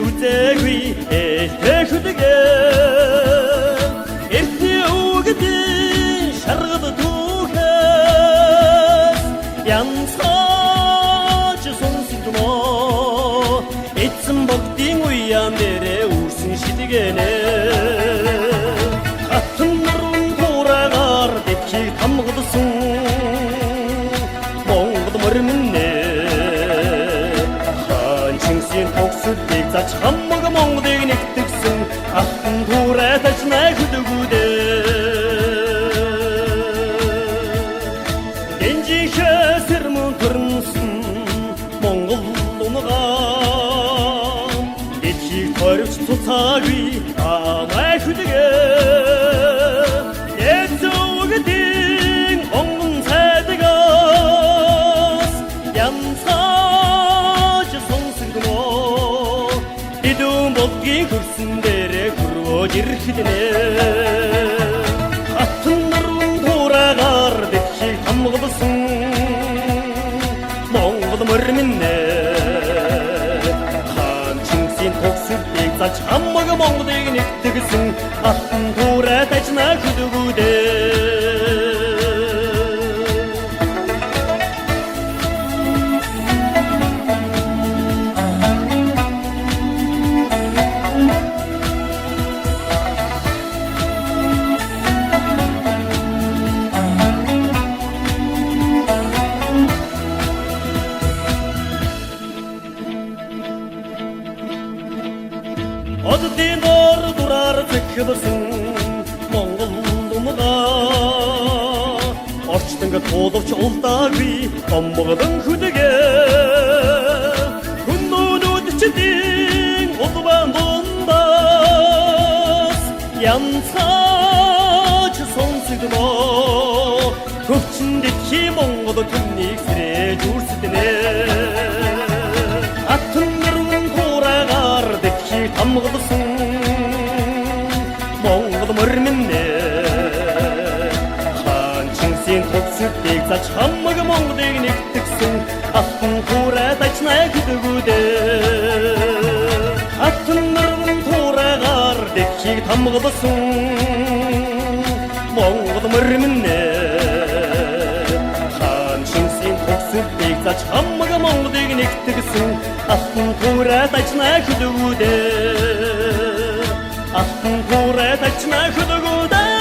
үзээгүй ээлтэхүдгэ эртний өвгдийн шаргал түүхээс янцааж сонсогдмоо эцэн богдын уян дээрээ үрсэн шидгэнэ хатан нуран туураагаар дэвхийг тамгадсан Монгол мөрмөннэ Токсүдийг зач хаммаг Монголыг нэгтгэсэн алтан туурай тажнаа хөдөгүүдээ Гэнжихээ сэрмөн төрнсөн Монгол умгаан Эдхийг тойрвч цуцаагүй амай хөдөгээ Эцүүгдийн онгон цайдагаас янцааж сонсогдмоо Идүүн боггийн хөрсөн дээрээ хөрвөөж ирэхдэнэ Хатан нуран туураагаар дэвхийг тамгадсан Монгол мөрмөннэ Хаан Чингисийн токсүдийг зач хаммаг Монголыг нэгтгэсэн алтан туурай тажнаа хөдөгүүдээ Оддын дор дураар зэхбсэн Монгол умгаа Орчтонго туулавч улдаагүй Гомбогдон хөдөгээ Хүннүүнүүдчдийн улбан дундаас Янцааж сонсогдмоо Хөвчин дэвхий Монгол түннийг сэрэж үрсдэнэ Хатан нуран туураагаар дэвхийг тамгадсан Монгол мөрмөннэ Хаан Чингисийн токсүдийг зач хаммаг Монголыг нэгтгэсэн алтан туурай тажнаа хөдөгүүдээ Хатан нуран туураагаар дэвхийг тамгадсан Монгол мөрмөннэ Хаан Чингисийн токсүдийг зач хаммаг Монголыг нэгтгэсэн алтан туурай тажнаа хөдөгүүдээ алтан туурай тажнаа хөдөгүүдээ